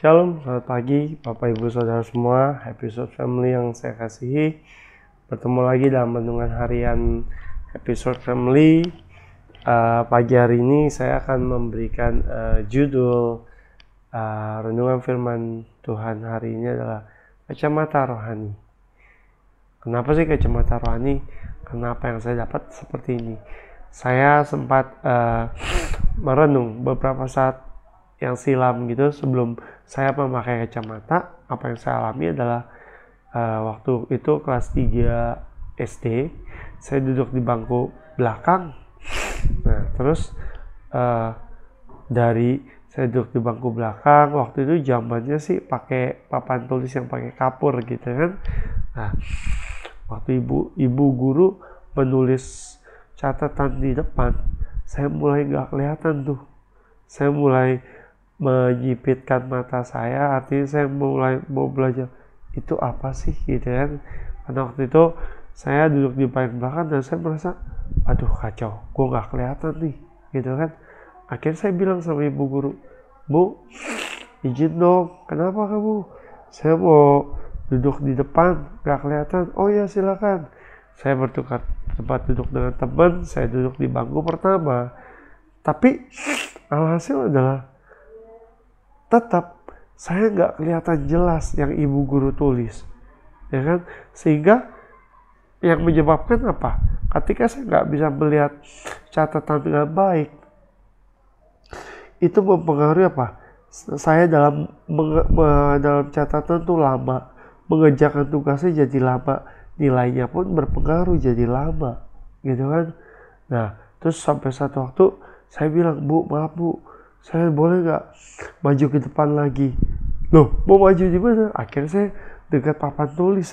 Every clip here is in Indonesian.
Shalom, selamat pagi Bapak Ibu Saudara semua, episode family yang saya kasihi. Bertemu lagi dalam renungan harian episode family. Pagi hari ini saya akan memberikan judul renungan firman Tuhan hari ini adalah kacamata rohani. Kenapa sih kacamata rohani? Kenapa yang saya dapat seperti ini? Saya sempat merenung beberapa saat yang silam gitu sebelum saya memakai kacamata. Apa yang saya alami adalah waktu itu kelas 3 SD, saya duduk di bangku belakang. Nah terus dari saya duduk di bangku belakang, waktu itu zamannya sih pakai papan tulis yang pakai kapur gitu kan. Nah waktu ibu guru menulis catatan di depan, saya mulai nggak kelihatan tuh. Saya mulai menyipitkan mata saya, artinya saya mulai mau belajar itu apa sih gitu kan. Karena waktu itu saya duduk di paling belakang dan saya merasa aduh kacau, gue nggak kelihatan nih gitu kan. Akhirnya saya bilang sama ibu guru, "Bu, izin dong, kenapa kamu? Saya mau duduk di depan, nggak kelihatan." "Oh ya silakan." Saya bertukar tempat duduk dengan teman, saya duduk di bangku pertama. Tapi alhasil adalah tetap saya nggak kelihatan jelas yang ibu guru tulis, ya kan? Sehingga yang menyebabkan apa? Ketika saya nggak bisa melihat catatan dengan baik, itu mempengaruhi apa? Saya dalam catatan tuh lama, mengerjakan tugasnya jadi lama, nilainya pun berpengaruh jadi lama, gitu kan? Nah, terus sampai satu waktu saya bilang, "Bu, maaf Bu, saya boleh nggak maju ke depan lagi?" "Loh, mau maju di mana?" Akhirnya saya dekat papan tulis,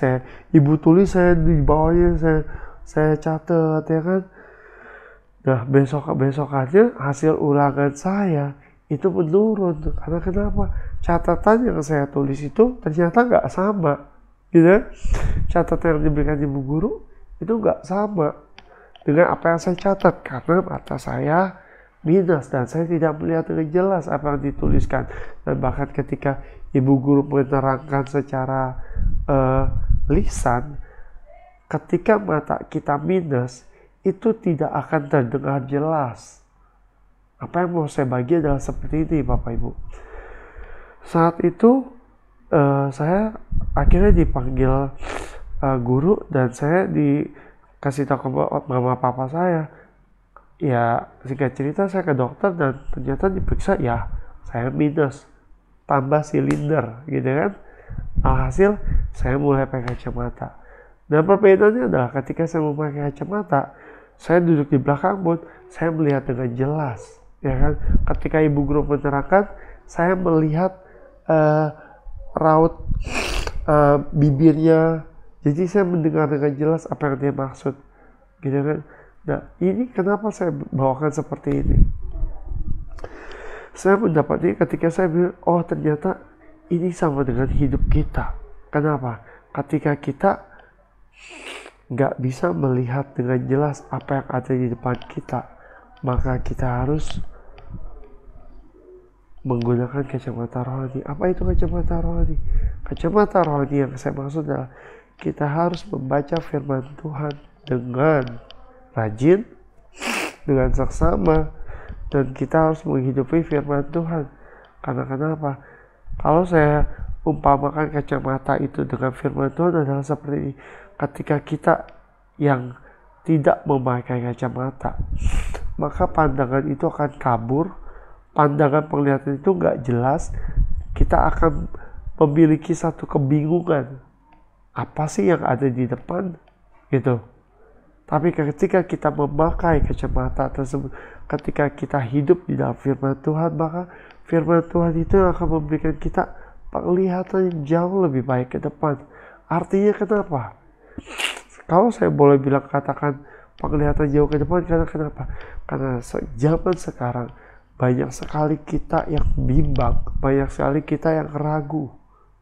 ibu tulis, saya di bawahnya saya catat, ya kan. Nah besokannya hasil ulangan saya itu menurun. Karena kenapa? Catatan yang saya tulis itu ternyata nggak sama, gitu. Catatan yang diberikan ibu guru itu nggak sama dengan apa yang saya catat, karena mata saya minus dan saya tidak melihat dengan jelas apa yang dituliskan. Dan bahkan ketika ibu guru menerangkan secara lisan, ketika mata kita minus itu tidak akan terdengar jelas. Apa yang mau saya bagi adalah seperti ini Bapak Ibu. Saat itu saya akhirnya dipanggil guru dan saya dikasih tahu ke mama papa saya. Ya singkat cerita saya ke dokter dan ternyata diperiksa, ya saya minus tambah silinder gitu kan. Alhasil saya mulai pakai kacamata. Dan perbedaannya adalah ketika saya memakai kacamata, saya duduk di belakang pun saya melihat dengan jelas, ya kan. Ketika ibu guru menerangkan, saya melihat raut bibirnya, jadi saya mendengar dengan jelas apa yang dia maksud, gitu kan. Nah ini kenapa saya bawakan seperti ini. Saya mendapatnya ketika saya bilang, oh ternyata ini sama dengan hidup kita. Kenapa? Ketika kita nggak bisa melihat dengan jelas apa yang ada di depan kita, maka kita harus menggunakan kacamata rohani. Apa itu kacamata rohani? Kacamata rohani yang saya maksud adalah kita harus membaca firman Tuhan dengan rajin, dengan seksama, dan kita harus menghidupi firman Tuhan. Karena kenapa? Kalau saya umpamakan kacamata itu dengan firman Tuhan adalah seperti ini. Ketika kita yang tidak memakai kacamata, maka pandangan itu akan kabur, pandangan penglihatan itu nggak jelas, kita akan memiliki satu kebingungan. Apa sih yang ada di depan? Gitu. Tapi ketika kita memakai kacamata tersebut, ketika kita hidup di dalam firman Tuhan, maka firman Tuhan itu akan memberikan kita penglihatan yang jauh lebih baik ke depan. Artinya kenapa? Kalau saya boleh bilang katakan penglihatan jauh ke depan, karena kenapa? Karena zaman sekarang banyak sekali kita yang bimbang, banyak sekali kita yang ragu.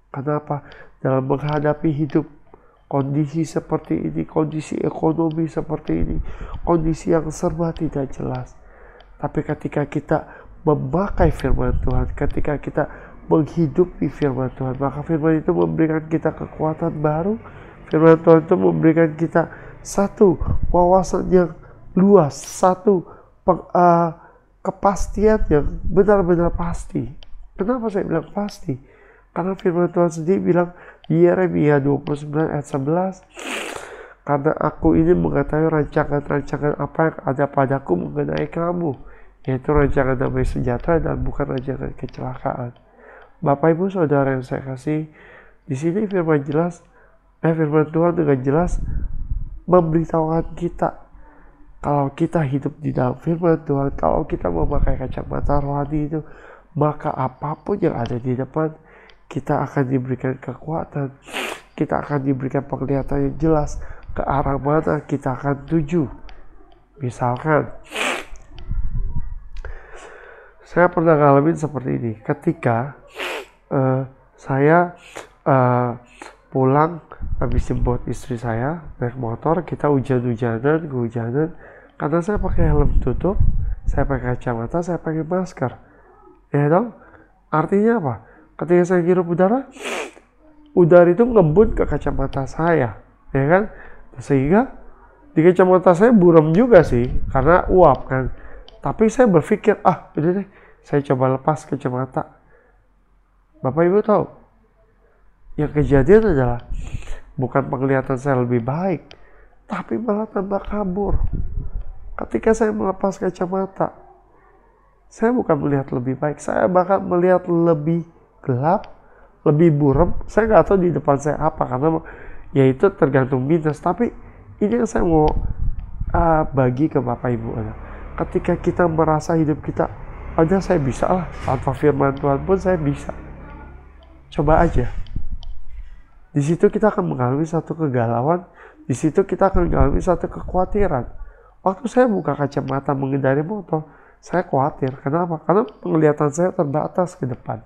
Kenapa? Dalam menghadapi hidup, kondisi seperti ini, kondisi ekonomi seperti ini, kondisi yang serba tidak jelas. Tapi ketika kita memakai firman Tuhan, ketika kita menghidupi firman Tuhan. Maka firman itu memberikan kita kekuatan baru. Firman Tuhan itu memberikan kita satu wawasan yang luas, satu kepastian yang benar-benar pasti. Kenapa saya bilang pasti? Karena firman Tuhan sendiri bilang di Yeremia 29 ayat 11, karena aku ini mengetahui rancangan-rancangan apa yang ada padaku mengenai kamu, yaitu rancangan damai sejahtera dan bukan rancangan kecelakaan. Bapak Ibu Saudara yang saya kasih, di sini firman Tuhan dengan jelas memberitahukan kita, kalau kita hidup di dalam firman Tuhan, kalau kita memakai kacamata rohani itu, maka apapun yang ada di depan, kita akan diberikan kekuatan, kita akan diberikan penglihatan yang jelas ke arah mana kita akan tuju. Misalkan, saya pernah ngalamin seperti ini, ketika saya pulang habis jemput istri saya naik motor, kita kehujanan, karena saya pakai helm tutup, saya pakai kacamata, saya pakai masker, ya dong. Artinya apa? Ketika saya hirup udara itu ngembun ke kacamata saya, ya kan, sehingga di kacamata saya buram juga sih karena uap kan. Tapi saya berpikir, udah deh, saya coba lepas kacamata. Bapak Ibu tahu, yang kejadian adalah bukan penglihatan saya lebih baik, tapi malah tambah kabur. Ketika saya melepas kacamata, saya bukan melihat lebih baik, saya bahkan melihat lebih gelap, lebih buram. Saya nggak tahu di depan saya apa, karena ya itu tergantung minus. Tapi ini yang saya mau bagi ke Bapak Ibu. Ketika kita merasa hidup kita, saya bisa lah, tanpa firman Tuhan pun saya bisa. Coba aja. Di situ kita akan mengalami satu kegalauan, di situ kita akan mengalami satu kekhawatiran. Waktu saya buka kacamata mengendari motor, saya khawatir. Kenapa? Karena penglihatan saya terbatas ke depan.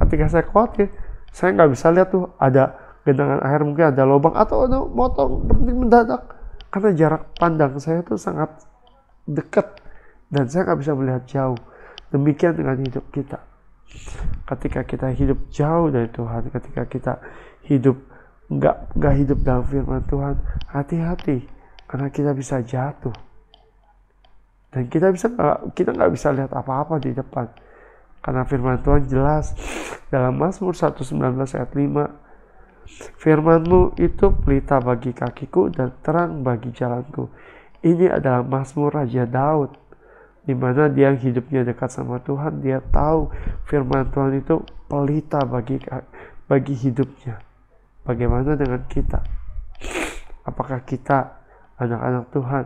Ketika saya khawatir, saya nggak bisa lihat tuh ada genangan air, mungkin ada lubang, atau ada motor berhenti mendadak. Karena jarak pandang saya tuh sangat dekat, dan saya nggak bisa melihat jauh. Demikian dengan hidup kita. Ketika kita hidup jauh dari Tuhan, ketika kita hidup nggak hidup dalam firman Tuhan, hati-hati, karena kita bisa jatuh, dan kita nggak bisa lihat apa-apa di depan. Karena firman Tuhan jelas dalam Mazmur 119 ayat 5, firman-Mu itu pelita bagi kakiku dan terang bagi jalanku. Ini adalah Mazmur Raja Daud, di mana dia hidupnya dekat sama Tuhan. Dia tahu firman Tuhan itu pelita bagi hidupnya. Bagaimana dengan kita? Apakah kita, anak-anak Tuhan,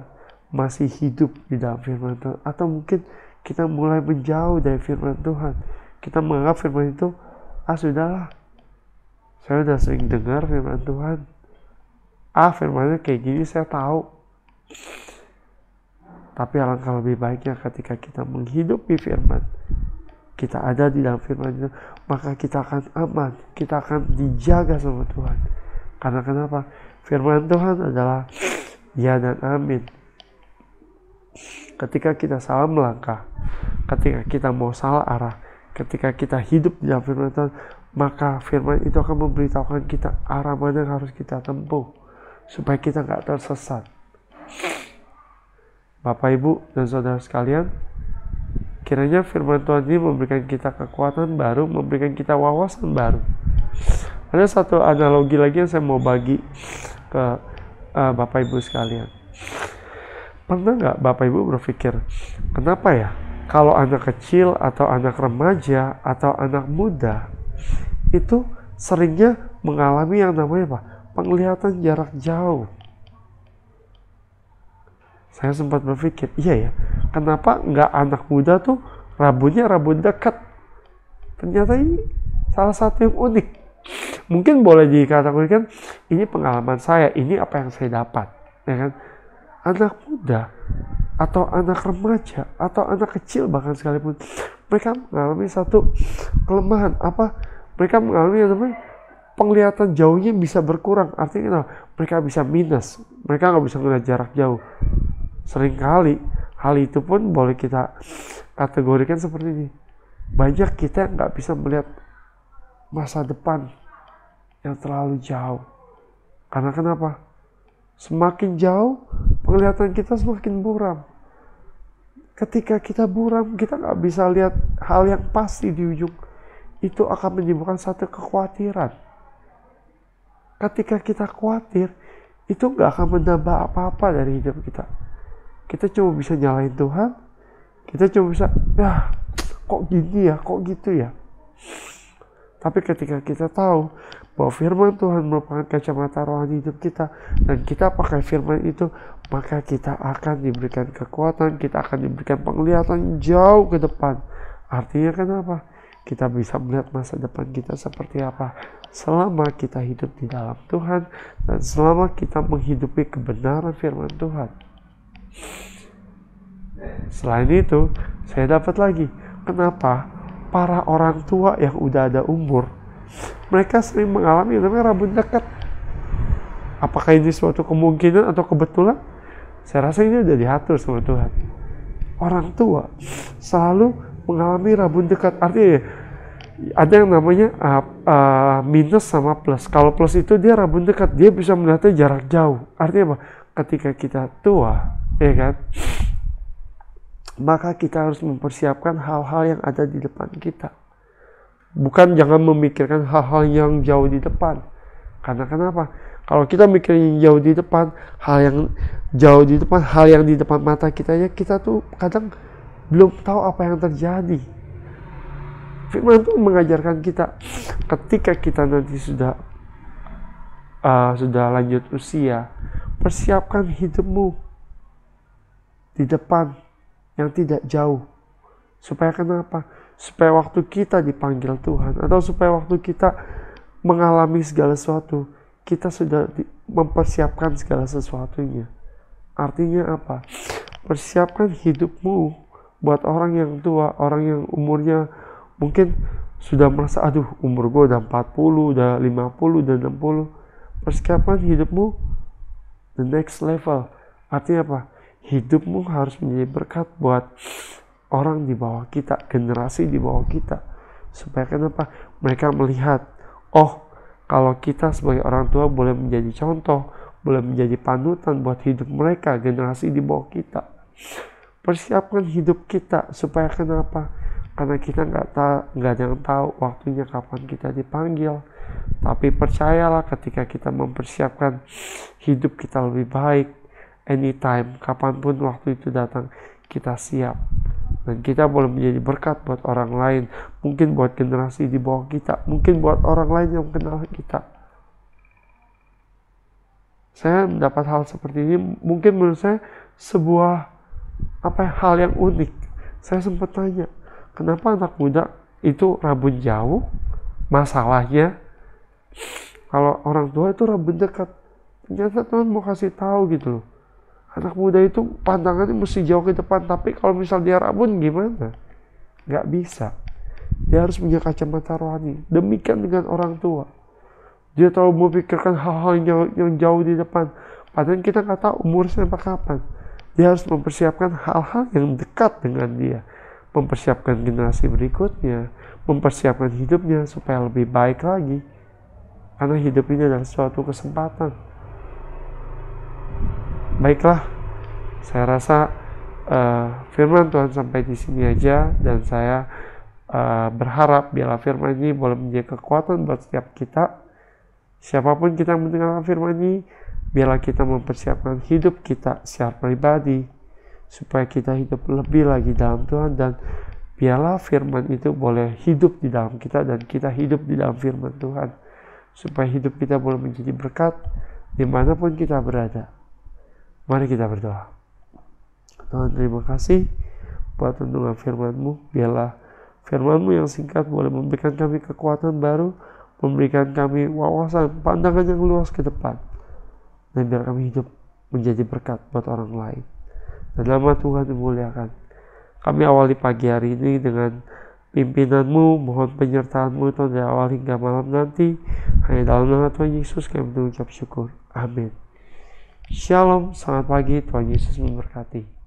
masih hidup di dalam firman Tuhan? Atau mungkin kita mulai menjauh dari firman Tuhan. Kita menganggap firman itu, sudahlah, saya udah sering dengar firman Tuhan. Firmannya kayak gini, saya tahu. Tapi alangkah lebih baiknya ketika kita menghidupi firman, kita ada di dalam firman itu, maka kita akan aman, kita akan dijaga sama Tuhan. Karena kenapa? Firman Tuhan adalah ya dan amin. Ketika kita salah melangkah, ketika kita mau salah arah, ketika kita hidup di dalam firman Tuhan, maka firman itu akan memberitahukan kita arah mana yang harus kita tempuh, supaya kita nggak tersesat. Bapak, Ibu, dan Saudara sekalian, kiranya firman Tuhan ini memberikan kita kekuatan baru, memberikan kita wawasan baru. Ada satu analogi lagi yang saya mau bagi ke Bapak Ibu sekalian. Pernah nggak Bapak Ibu berpikir, kenapa ya kalau anak kecil atau anak remaja atau anak muda itu seringnya mengalami yang namanya apa? Penglihatan jarak jauh. Saya sempat berpikir, iya ya, kenapa nggak anak muda tuh rambutnya rambut dekat? Ternyata ini salah satu yang unik. Mungkin boleh dikategorikan, ini pengalaman saya, ini apa yang saya dapat, ya kan? Anak muda atau anak remaja atau anak kecil bahkan sekalipun, mereka mengalami satu kelemahan. Mereka mengalami yang namanya penglihatan jauhnya bisa berkurang. Artinya mereka bisa minus, mereka nggak bisa melihat jarak jauh. Seringkali hal itu pun boleh kita kategorikan seperti ini. Banyak kita yang nggak bisa melihat masa depan yang terlalu jauh. Karena kenapa? Semakin jauh, penglihatan kita semakin buram. Ketika kita buram, kita nggak bisa lihat hal yang pasti di ujung. Itu akan menimbulkan satu kekhawatiran. Ketika kita khawatir, itu nggak akan menambah apa-apa dari hidup kita. Kita cuma bisa nyalain Tuhan. Kita cuma bisa, kok gini ya, kok gitu ya. Tapi ketika kita tahu bahwa firman Tuhan merupakan kacamata rohani hidup kita, dan kita pakai firman itu, maka kita akan diberikan kekuatan, kita akan diberikan penglihatan jauh ke depan. Artinya kenapa? Kita bisa melihat masa depan kita seperti apa selama kita hidup di dalam Tuhan, dan selama kita menghidupi kebenaran firman Tuhan. Selain itu, saya dapat lagi, kenapa para orang tua yang udah ada umur, mereka sering mengalami namanya rabun dekat. Apakah ini suatu kemungkinan atau kebetulan? Saya rasa ini udah diatur sama Tuhan. Orang tua selalu mengalami rabun dekat. Artinya ada yang namanya minus sama plus. Kalau plus itu dia rabun dekat, dia bisa melihatnya jarak jauh. Artinya apa? Ketika kita tua, ya kan, maka kita harus mempersiapkan hal-hal yang ada di depan kita. Bukan jangan memikirkan hal-hal yang jauh di depan. Karena kenapa? Kalau kita mikirin jauh di depan, hal yang jauh di depan, hal yang di depan mata kita, ya kita tuh kadang belum tahu apa yang terjadi. Firman itu mengajarkan kita, ketika kita nanti sudah lanjut usia, persiapkan hidupmu di depan yang tidak jauh. Supaya kenapa? Supaya waktu kita dipanggil Tuhan, atau supaya waktu kita mengalami segala sesuatu, kita sudah mempersiapkan segala sesuatunya. Artinya apa? Persiapkan hidupmu buat orang yang tua, orang yang umurnya mungkin sudah merasa, aduh umur gue udah 40, udah 50, udah 60. Persiapkan hidupmu the next level. Artinya apa? Hidupmu harus menjadi berkat buat orang di bawah kita, generasi di bawah kita. Supaya kenapa? Mereka melihat, oh kalau kita sebagai orang tua boleh menjadi contoh, boleh menjadi panutan buat hidup mereka, generasi di bawah kita. Persiapkan hidup kita, supaya kenapa? Karena kita nggak ada yang tahu waktunya kapan kita dipanggil. Tapi percayalah, ketika kita mempersiapkan hidup kita lebih baik, anytime, kapanpun waktu itu datang, kita siap. Dan kita boleh menjadi berkat buat orang lain. Mungkin buat generasi di bawah kita. Mungkin buat orang lain yang kenal kita. Saya mendapat hal seperti ini, mungkin menurut saya sebuah hal yang unik. Saya sempat tanya, kenapa anak muda itu rabun jauh? Masalahnya, kalau orang tua itu rabun dekat. Ternyata Tuhan mau kasih tahu gitu loh. Anak muda itu pandangannya mesti jauh ke depan, tapi kalau misal dia rabun gimana? Gak bisa. Dia harus punya kacamata rohani. Demikian dengan orang tua. Dia tahu memikirkan hal-hal yang jauh di depan. Padahal kita gak tahu umurnya sampai kapan. Dia harus mempersiapkan hal-hal yang dekat dengan dia. Mempersiapkan generasi berikutnya. Mempersiapkan hidupnya supaya lebih baik lagi. Karena hidup ini adalah suatu kesempatan. Baiklah, saya rasa firman Tuhan sampai di sini aja, dan saya berharap biarlah firman ini boleh menjadi kekuatan buat setiap kita. Siapapun kita yang mendengarkan firman ini, biarlah kita mempersiapkan hidup kita secara pribadi supaya kita hidup lebih lagi dalam Tuhan, dan biarlah firman itu boleh hidup di dalam kita dan kita hidup di dalam firman Tuhan, supaya hidup kita boleh menjadi berkat dimanapun kita berada. Mari kita berdoa. Tuhan, terima kasih buat renungan firman-Mu. Biarlah firman-Mu yang singkat boleh memberikan kami kekuatan baru, memberikan kami wawasan, pandangan yang luas ke depan, dan biar kami hidup menjadi berkat buat orang lain. Dan nama Tuhan dimuliakan. Kami awali pagi hari ini dengan pimpinan-Mu, mohon penyertaan-Mu Tuhan dari awal hingga malam nanti. Hanya dalam nama Tuhan Yesus kami mengucap syukur. Amin. Shalom, selamat pagi, Tuhan Yesus memberkati.